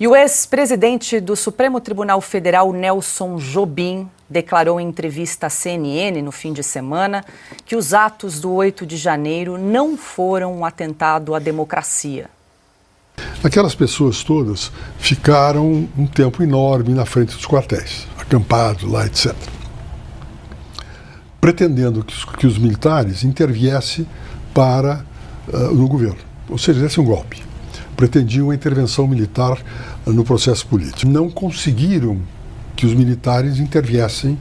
E o ex-presidente do Supremo Tribunal Federal, Nelson Jobim, declarou em entrevista à CNN no fim de semana que os atos do 8 de janeiro não foram um atentado à democracia. Aquelas pessoas todas ficaram um tempo enorme na frente dos quartéis, acampados lá, etc. Pretendendo que os militares interviessem no governo, ou seja, desse um golpe. Pretendiam a intervenção militar no processo político. Não conseguiram que os militares interviessem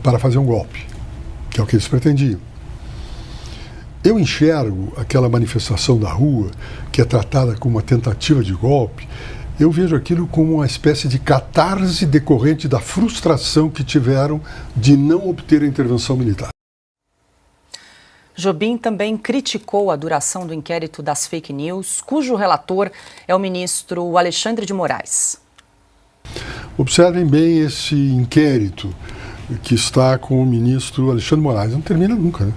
para fazer um golpe, que é o que eles pretendiam. Eu enxergo aquela manifestação da rua, que é tratada como uma tentativa de golpe, eu vejo aquilo como uma espécie de catarse decorrente da frustração que tiveram de não obter a intervenção militar. Jobim também criticou a duração do inquérito das fake news, cujo relator é o ministro Alexandre de Moraes. Observem bem esse inquérito que está com o ministro Alexandre de Moraes. Não termina nunca, né?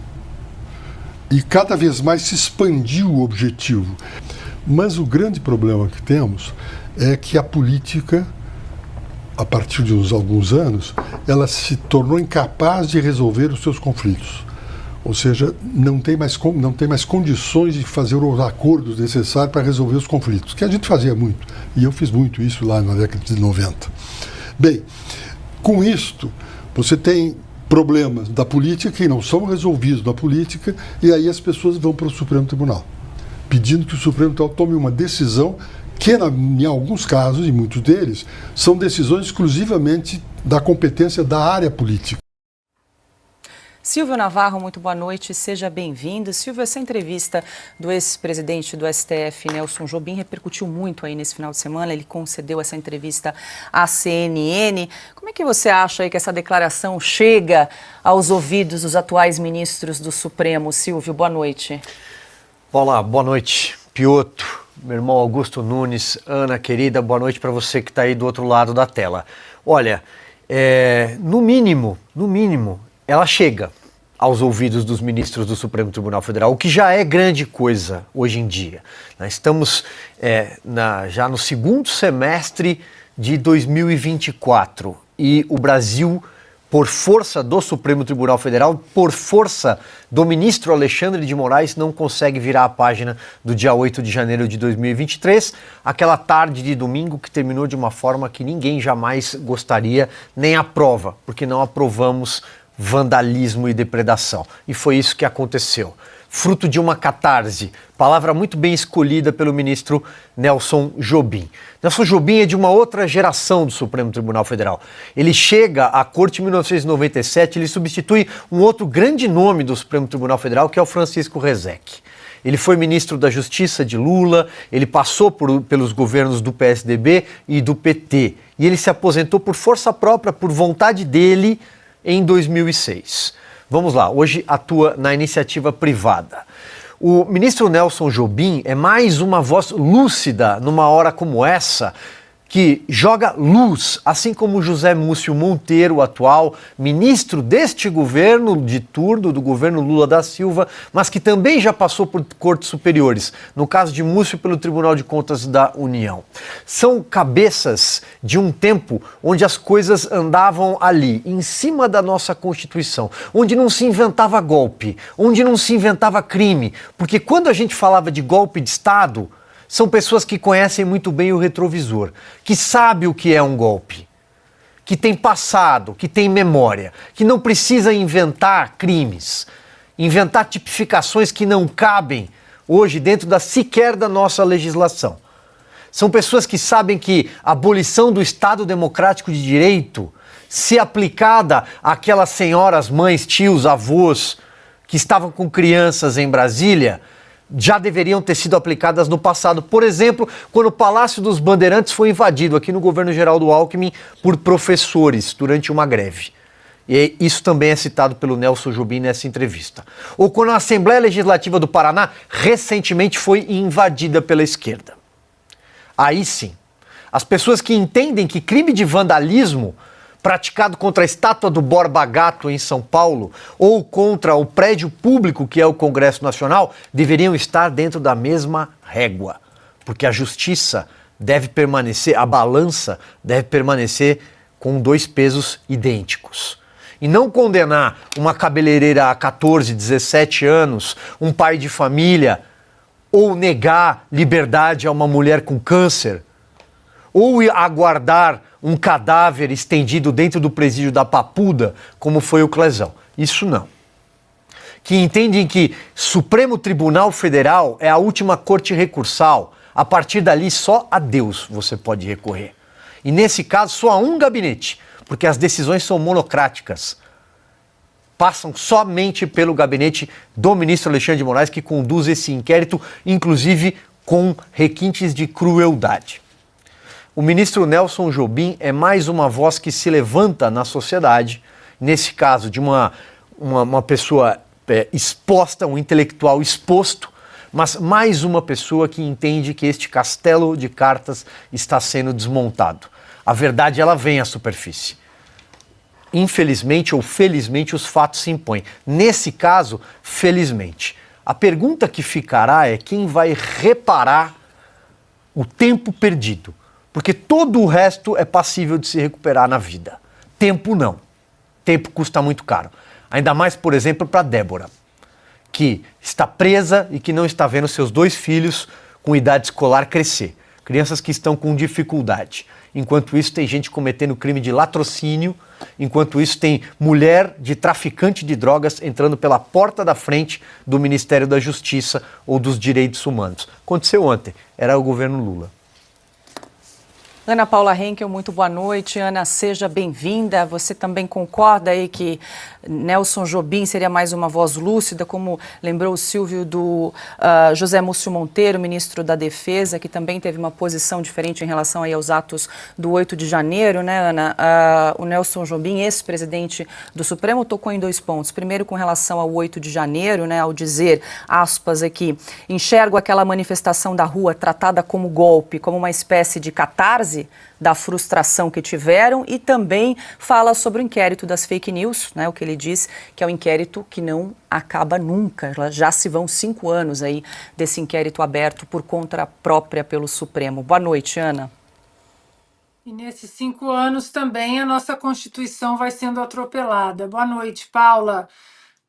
E cada vez mais se expandiu o objetivo. Mas o grande problema que temos é que a política, a partir de alguns anos, ela se tornou incapaz de resolver os seus conflitos. Ou seja, não tem mais condições de fazer os acordos necessários para resolver os conflitos, que a gente fazia muito, e eu fiz muito isso lá na década de 90. Bem, com isto, você tem problemas da política que não são resolvidos na política, e aí as pessoas vão para o Supremo Tribunal, pedindo que o Supremo Tribunal tome uma decisão que, em alguns casos, e muitos deles, são decisões exclusivamente da competência da área política. Silvio Navarro, muito boa noite, seja bem-vindo. Silvio, essa entrevista do ex-presidente do STF, Nelson Jobim, repercutiu muito aí nesse final de semana. Ele concedeu essa entrevista à CNN. Como é que você acha aí que essa declaração chega aos ouvidos dos atuais ministros do Supremo? Silvio, boa noite. Olá, boa noite, Piotr, meu irmão Augusto Nunes, Ana, querida, boa noite para você que está aí do outro lado da tela. Olha, no mínimo, ela chega aos ouvidos dos ministros do Supremo Tribunal Federal, o que já é grande coisa hoje em dia. Nós estamos já no segundo semestre de 2024 e o Brasil, por força do Supremo Tribunal Federal, por força do ministro Alexandre de Moraes, não consegue virar a página do dia 8 de janeiro de 2023, aquela tarde de domingo que terminou de uma forma que ninguém jamais gostaria, nem aprova, porque não aprovamos vandalismo e depredação. E foi isso que aconteceu. Fruto de uma catarse, palavra muito bem escolhida pelo ministro Nelson Jobim. Nelson Jobim é de uma outra geração do Supremo Tribunal Federal. Ele chega à Corte em 1997, ele substitui um outro grande nome do Supremo Tribunal Federal, que é o Francisco Rezec. Ele foi ministro da Justiça de Lula, ele passou pelos governos do PSDB e do PT. E ele se aposentou por força própria, por vontade dele, em 2006. Vamos lá, hoje atua na iniciativa privada. O ministro Nelson Jobim é mais uma voz lúcida numa hora como essa, que joga luz, assim como José Múcio Monteiro, atual ministro deste governo de turno, do governo Lula da Silva, mas que também já passou por cortes superiores, no caso de Múcio pelo Tribunal de Contas da União. São cabeças de um tempo onde as coisas andavam ali, em cima da nossa Constituição, onde não se inventava golpe, onde não se inventava crime, porque quando a gente falava de golpe de Estado, são pessoas que conhecem muito bem o retrovisor, que sabem o que é um golpe, que tem passado, que tem memória, que não precisa inventar crimes, inventar tipificações que não cabem hoje dentro sequer da nossa legislação. São pessoas que sabem que a abolição do Estado Democrático de Direito, se aplicada àquelas senhoras, mães, tios, avós que estavam com crianças em Brasília, já deveriam ter sido aplicadas no passado. Por exemplo, quando o Palácio dos Bandeirantes foi invadido aqui no governo Geraldo Alckmin por professores durante uma greve. E isso também é citado pelo Nelson Jobim nessa entrevista. Ou quando a Assembleia Legislativa do Paraná recentemente foi invadida pela esquerda. Aí sim, as pessoas que entendem que crime de vandalismo praticado contra a estátua do Borba Gato em São Paulo ou contra o prédio público que é o Congresso Nacional deveriam estar dentro da mesma régua, porque a justiça deve permanecer, a balança deve permanecer com 2 pesos idênticos. E não condenar uma cabeleireira há 14, 17 anos, um pai de família, ou negar liberdade a uma mulher com câncer, ou aguardar um cadáver estendido dentro do presídio da Papuda, como foi o Clesão. Isso não. Que entendem que Supremo Tribunal Federal é a última corte recursal. A partir dali, só a Deus você pode recorrer. E nesse caso, só há um gabinete, porque as decisões são monocráticas. Passam somente pelo gabinete do ministro Alexandre de Moraes, que conduz esse inquérito, inclusive com requintes de crueldade. O ministro Nelson Jobim é mais uma voz que se levanta na sociedade, nesse caso de uma pessoa exposta, um intelectual exposto, mas mais uma pessoa que entende que este castelo de cartas está sendo desmontado. A verdade, ela vem à superfície. Infelizmente ou felizmente, os fatos se impõem. Nesse caso, felizmente. A pergunta que ficará é quem vai reparar o tempo perdido. Porque todo o resto é passível de se recuperar na vida. Tempo não. Tempo custa muito caro. Ainda mais, por exemplo, para Débora, que está presa e que não está vendo seus 2 filhos com idade escolar crescer. Crianças que estão com dificuldade. Enquanto isso, tem gente cometendo crime de latrocínio. Enquanto isso, tem mulher de traficante de drogas entrando pela porta da frente do Ministério da Justiça ou dos Direitos Humanos. Aconteceu ontem. Era o governo Lula. Ana Paula Henkel, muito boa noite. Ana, seja bem-vinda. Você também concorda aí que Nelson Jobim seria mais uma voz lúcida, como lembrou o Silvio do José Múcio Monteiro, ministro da Defesa, que também teve uma posição diferente em relação aí aos atos do 8 de janeiro, né, Ana? O Nelson Jobim, ex-presidente do Supremo, tocou em 2 pontos. Primeiro, com relação ao 8 de janeiro, né, ao dizer, aspas aqui, enxergo aquela manifestação da rua tratada como golpe, como uma espécie de catarse da frustração que tiveram, e também fala sobre o inquérito das fake news, né, o que ele diz que é um inquérito que não acaba nunca. Já se vão 5 anos aí desse inquérito aberto por conta própria pelo Supremo. Boa noite, Ana. E nesses 5 anos também a nossa Constituição vai sendo atropelada. Boa noite, Paula.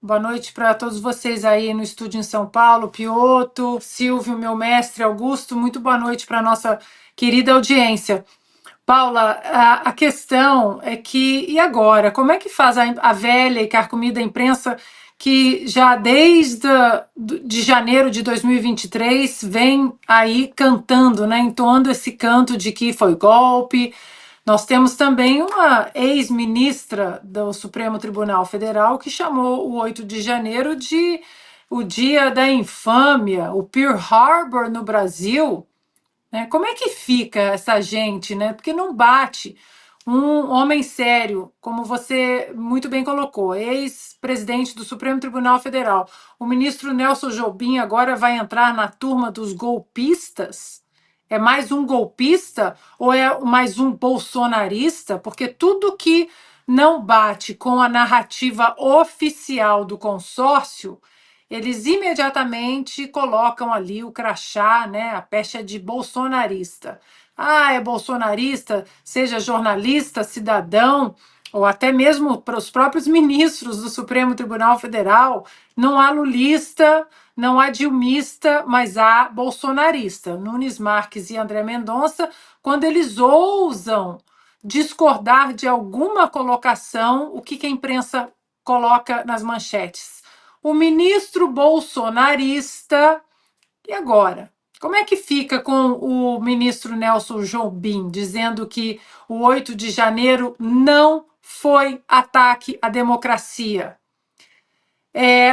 Boa noite para todos vocês aí no estúdio em São Paulo, Pioto, Silvio, meu mestre, Augusto. Muito boa noite para a nossa querida audiência. Paula, a questão é que, e agora? Como é que faz a velha e carcomida imprensa que já desde de janeiro de 2023 vem aí cantando, né, entoando esse canto de que foi golpe? Nós temos também uma ex-ministra do Supremo Tribunal Federal que chamou o 8 de janeiro de o dia da infâmia, o Pearl Harbor no Brasil. Como é que fica essa gente, né? Porque não bate. Um homem sério, como você muito bem colocou, ex-presidente do Supremo Tribunal Federal, o ministro Nelson Jobim agora vai entrar na turma dos golpistas? É mais um golpista ou é mais um bolsonarista? Porque tudo que não bate com a narrativa oficial do consórcio, eles imediatamente colocam ali o crachá, né, a pecha de bolsonarista. Ah, é bolsonarista, seja jornalista, cidadão, ou até mesmo para os próprios ministros do Supremo Tribunal Federal, não há lulista, não há dilmista, mas há bolsonarista. Nunes Marques e André Mendonça, quando eles ousam discordar de alguma colocação, o que a imprensa coloca nas manchetes? O ministro bolsonarista. E agora? Como é que fica com o ministro Nelson Jobim dizendo que o 8 de janeiro não foi ataque à democracia?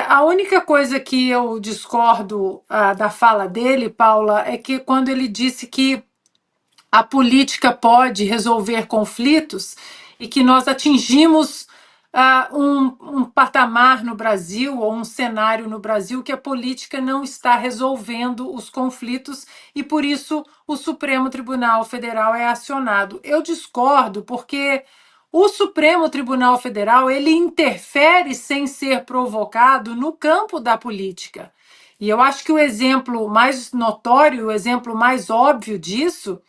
A única coisa que eu discordo da fala dele, Paula, é que quando ele disse que a política pode resolver conflitos e que nós atingimos um patamar no Brasil, ou um cenário no Brasil, que a política não está resolvendo os conflitos e, por isso, o Supremo Tribunal Federal é acionado. Eu discordo, porque o Supremo Tribunal Federal ele interfere sem ser provocado no campo da política. E eu acho que o exemplo mais notório, o exemplo mais óbvio disso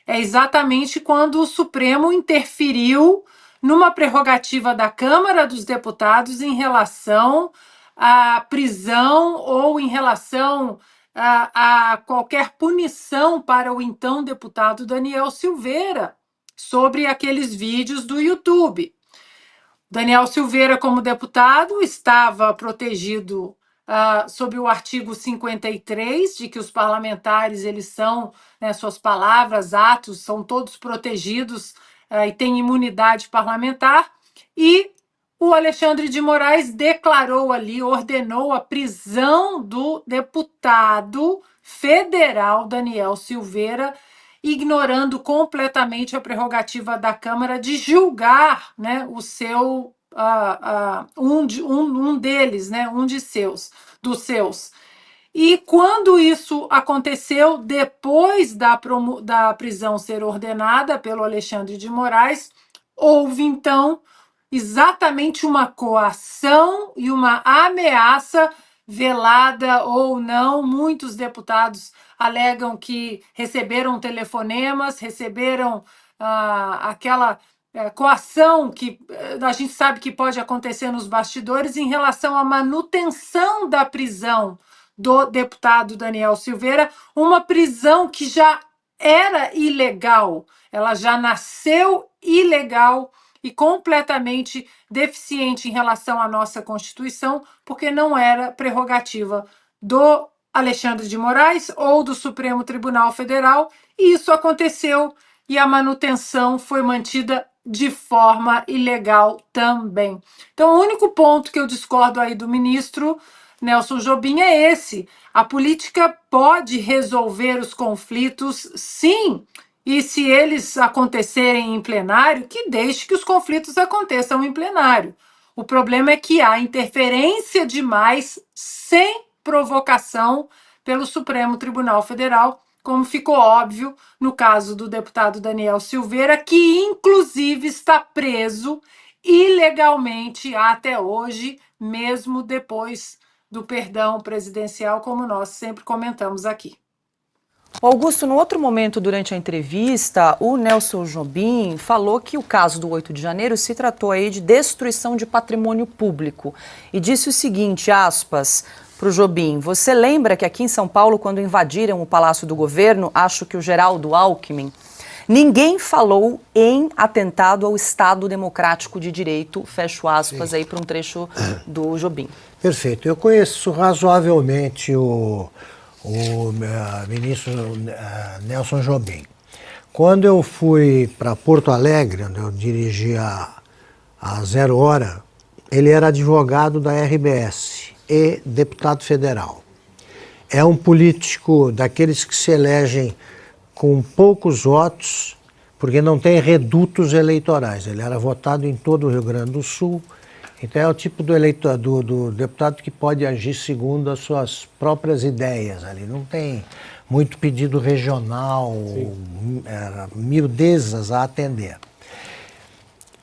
é exatamente quando o Supremo interferiu numa prerrogativa da Câmara dos Deputados em relação à prisão ou em relação a qualquer punição para o então deputado Daniel Silveira sobre aqueles vídeos do YouTube. Daniel Silveira, como deputado, estava protegido sob o artigo 53, de que os parlamentares, eles são, né, suas palavras, atos, são todos protegidos e têm imunidade parlamentar, e o Alexandre de Moraes declarou ali, ordenou a prisão do deputado federal Daniel Silveira, ignorando completamente a prerrogativa da Câmara de julgar, né, o seu um deles, né, dos seus. E quando isso aconteceu, depois da prisão ser ordenada pelo Alexandre de Moraes, houve então exatamente uma coação e uma ameaça, velada ou não. Muitos deputados alegam que receberam telefonemas, receberam aquela coação que a gente sabe que pode acontecer nos bastidores em relação à manutenção da prisão do deputado Daniel Silveira, uma prisão que já era ilegal, ela já nasceu ilegal e completamente deficiente em relação à nossa Constituição, porque não era prerrogativa do Alexandre de Moraes ou do Supremo Tribunal Federal, e isso aconteceu e a manutenção foi mantida de forma ilegal também. Então, o único ponto que eu discordo aí do ministro Nelson Jobim é esse: a política pode resolver os conflitos, sim, e se eles acontecerem em plenário, que deixe que os conflitos aconteçam em plenário. O problema é que há interferência demais, sem provocação, pelo Supremo Tribunal Federal, como ficou óbvio no caso do deputado Daniel Silveira, que inclusive está preso ilegalmente até hoje, mesmo depois do perdão presidencial, como nós sempre comentamos aqui. Augusto, no outro momento durante a entrevista, o Nelson Jobim falou que o caso do 8 de janeiro se tratou aí de destruição de patrimônio público e disse o seguinte, aspas, para o Jobim: você lembra que aqui em São Paulo, quando invadiram o Palácio do Governo, acho que o Geraldo Alckmin, ninguém falou em atentado ao Estado Democrático de Direito, fecho aspas. Sim. Aí para um trecho do Jobim. Perfeito. Eu conheço razoavelmente o ministro Nelson Jobim. Quando eu fui para Porto Alegre, onde eu dirigia a 0 Hora, ele era advogado da RBS e deputado federal. É um político daqueles que se elegem com poucos votos, porque não tem redutos eleitorais. Ele era votado em todo o Rio Grande do Sul. Então é o tipo do deputado que pode agir segundo as suas próprias ideias ali. Não tem muito pedido regional, miudezas a atender.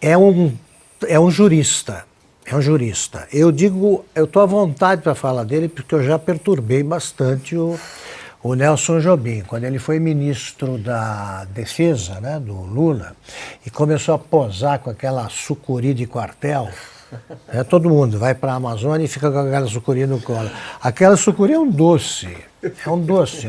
É um jurista. Eu estou à vontade para falar dele porque eu já perturbei bastante o Nelson Jobim, quando ele foi ministro da Defesa, né, do Lula, e começou a posar com aquela sucuri de quartel. Todo mundo vai para a Amazônia e fica com aquela sucuri no colo. Aquela sucuri é um doce,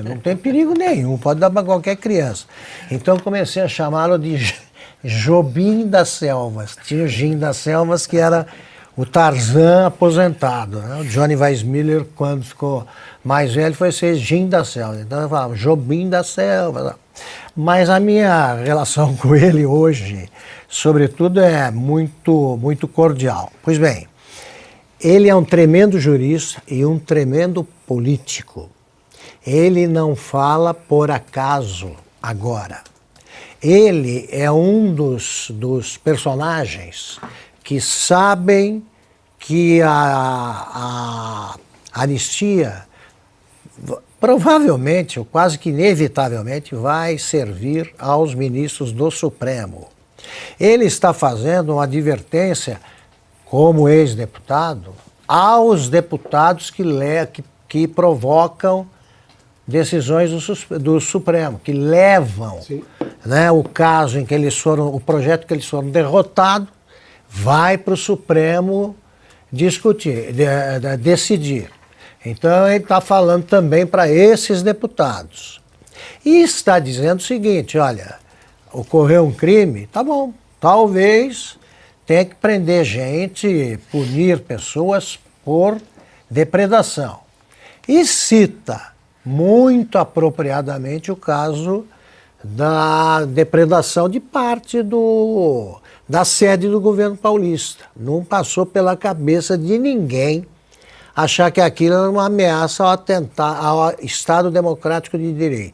não tem perigo nenhum, pode dar para qualquer criança. Então comecei a chamá-lo de Jobim das Selvas. Tinha o Jim das Selvas, que era o Tarzan aposentado, né? O Johnny Weissmuller, quando ficou mais velho, foi ser Jim das Selvas. Então eu falava Jobim das Selvas. Mas a minha relação com ele hoje, sobretudo, é muito, muito cordial. Pois bem, ele é um tremendo jurista e um tremendo político. Ele não fala por acaso agora. Ele é um dos personagens que sabem que a anistia provavelmente, ou quase que inevitavelmente, vai servir aos ministros do Supremo. Ele está fazendo uma advertência, como ex-deputado, aos deputados que provocam decisões do Supremo, que levam né, o caso em que o projeto que eles foram derrotados, vai para o Supremo discutir, decidir. Então ele está falando também para esses deputados. E está dizendo o seguinte, olha, ocorreu um crime, tá bom, talvez tenha que prender gente, punir pessoas por depredação. E cita muito apropriadamente o caso da depredação de parte da sede do governo paulista. Não passou pela cabeça de ninguém achar que aquilo era uma ameaça ao Estado Democrático de Direito.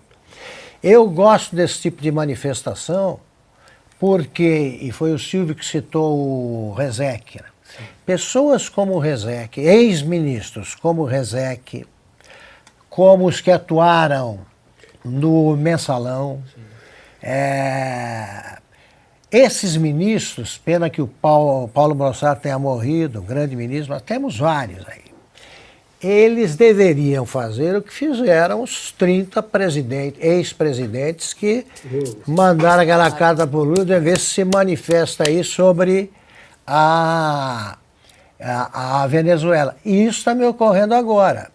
Eu gosto desse tipo de manifestação porque, e foi o Silvio que citou o Rezec, né? Pessoas como o Rezec, ex-ministros como o Rezec, como os que atuaram no Mensalão, esses ministros, pena que o Paulo Brossard tenha morrido, um grande ministro, nós temos vários aí. Eles deveriam fazer o que fizeram os 30 ex-presidentes que mandaram aquela carta para o Lula, de ver se se manifesta aí sobre a Venezuela. E isso está me ocorrendo agora.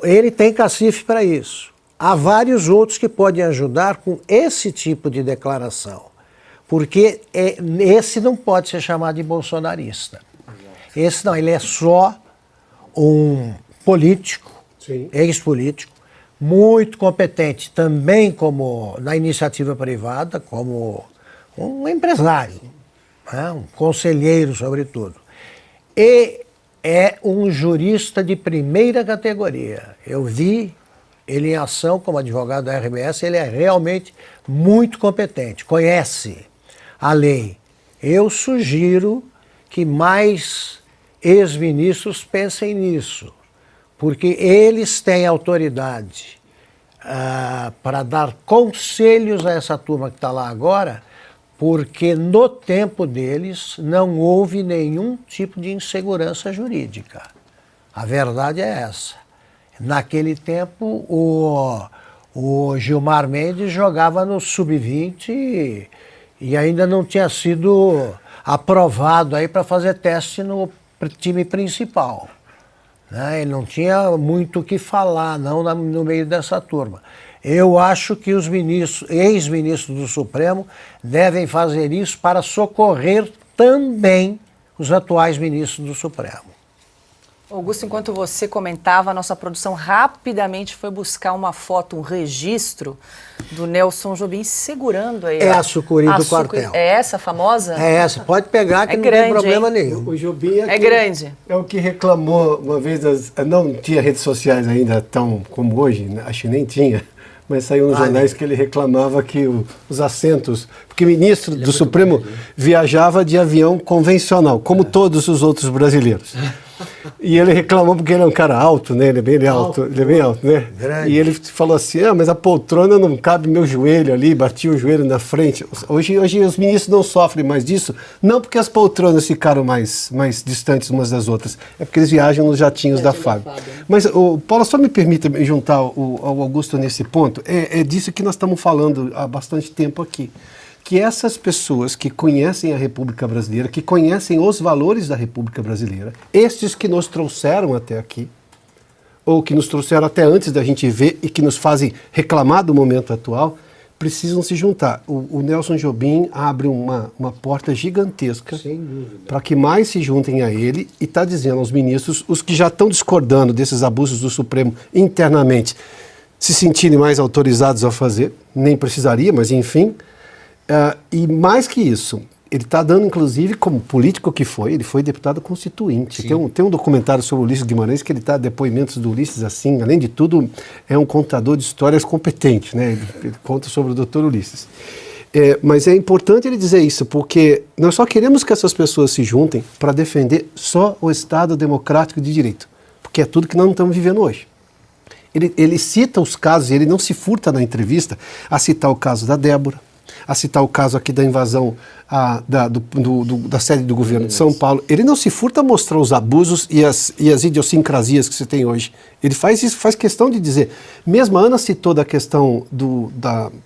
Ele tem cacife para isso. Há vários outros que podem ajudar com esse tipo de declaração, porque esse não pode ser chamado de bolsonarista. Esse não, ele é só um político, ex-político, muito competente também como na iniciativa privada, como um empresário, né? Um conselheiro sobretudo. E é um jurista de primeira categoria. Eu vi ele em ação como advogado da RBS, ele é realmente muito competente, conhece a lei. Eu sugiro que mais ex-ministros pensem nisso, porque eles têm autoridade para dar conselhos a essa turma que está lá agora, porque no tempo deles não houve nenhum tipo de insegurança jurídica. A verdade é essa. Naquele tempo, o Gilmar Mendes jogava no sub-20 e ainda não tinha sido aprovado aí para fazer teste no time principal, né? Ele não tinha muito o que falar, não, no meio dessa turma. Eu acho que os ex-ministros do Supremo devem fazer isso para socorrer também os atuais ministros do Supremo. Augusto, enquanto você comentava, a nossa produção rapidamente foi buscar uma foto, um registro do Nelson Jobim segurando aí. É a sucuri do quartel. É essa famosa? É essa, pode pegar que não tem problema nenhum. O Jobim é grande. É o que reclamou uma vez, não tinha redes sociais ainda tão como hoje, acho que nem tinha, mas saiu nos jornais que ele reclamava que os assentos, porque o ministro do Supremo viajava de avião convencional, como todos os outros brasileiros. E ele reclamou porque ele é um cara alto, né? Ele é bem alto, né? Grande. E ele falou assim, mas a poltrona não cabe meu joelho ali, bati o joelho na frente. Hoje os ministros não sofrem mais disso, não porque as poltronas ficaram mais distantes umas das outras, é porque eles viajam nos jatinhos da FAB. Mas, Paulo, só me permita juntar ao Augusto nesse ponto, é disso que nós estamos falando há bastante tempo aqui. Que essas pessoas que conhecem a República Brasileira, que conhecem os valores da República Brasileira, estes que nos trouxeram até aqui, ou que nos trouxeram até antes da gente ver e que nos fazem reclamar do momento atual, precisam se juntar. O Nelson Jobim abre uma porta gigantesca para que mais se juntem a ele e está dizendo aos ministros, os que já estão discordando desses abusos do Supremo internamente, se sentirem mais autorizados a fazer, nem precisaria, mas enfim. E mais que isso, ele está dando, inclusive, como político que foi, ele foi deputado constituinte. Tem um documentário sobre o Ulisses Guimarães que ele dá depoimentos do Ulisses assim, além de tudo, é um contador de histórias competente, né? Ele conta sobre o doutor Ulisses. Mas é importante ele dizer isso, porque nós só queremos que essas pessoas se juntem para defender só o Estado democrático de direito, porque é tudo que nós não estamos vivendo hoje. Ele cita os casos, ele não se furta na entrevista a citar o caso da Débora, a citar o caso aqui da invasão da sede do governo de São Paulo, ele não se furta a mostrar os abusos e as idiosincrasias que você tem hoje. Ele faz isso, faz questão de dizer. Mesmo a Ana citou da questão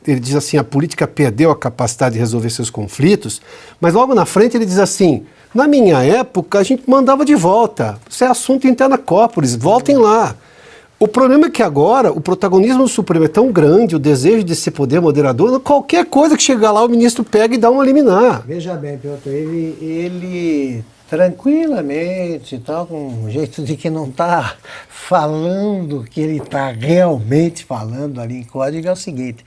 ele diz assim, a política perdeu a capacidade de resolver seus conflitos, mas logo na frente ele diz assim, na minha época a gente mandava de volta, isso é assunto interno da Corporis, voltem lá. O problema é que agora o protagonismo do Supremo é tão grande, o desejo de ser poder moderador, qualquer coisa que chegar lá o ministro pega e dá uma liminar. Veja bem, Piotr, ele tranquilamente, tal, com um jeito de que não está falando o que ele está realmente falando ali em código, é o seguinte,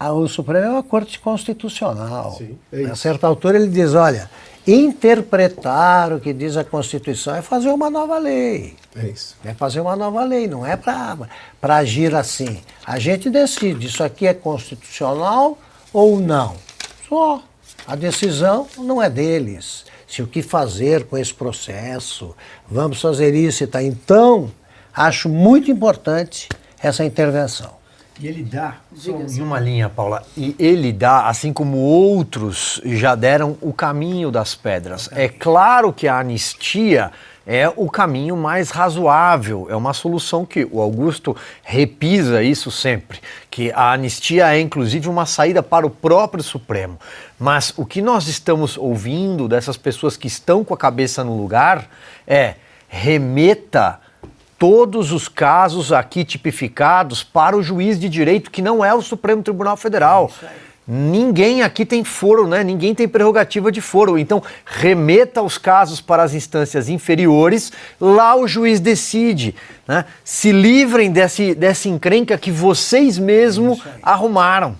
o Supremo é uma corte constitucional. Sim, é isso. A certa altura ele diz, olha, interpretar o que diz a Constituição é fazer uma nova lei. É isso. É fazer uma nova lei, não é para agir assim. A gente decide, isso aqui é constitucional ou não. Só. A decisão não é deles. Se o que fazer com esse processo, vamos fazer isso e tá. Então, acho muito importante essa intervenção. E ele dá, em uma linha, Paula, e ele dá, assim como outros já deram, o caminho das pedras. É claro que a anistia é o caminho mais razoável, é uma solução que o Augusto repisa isso sempre, que a anistia é inclusive uma saída para o próprio Supremo. Mas o que nós estamos ouvindo dessas pessoas que estão com a cabeça no lugar é remeta todos os casos aqui tipificados para o juiz de direito, que não é o Supremo Tribunal Federal. Ninguém aqui tem foro, né? Ninguém tem prerrogativa de foro. Então, remeta os casos para as instâncias inferiores, lá o juiz decide, né? Se livrem dessa encrenca que vocês mesmos arrumaram.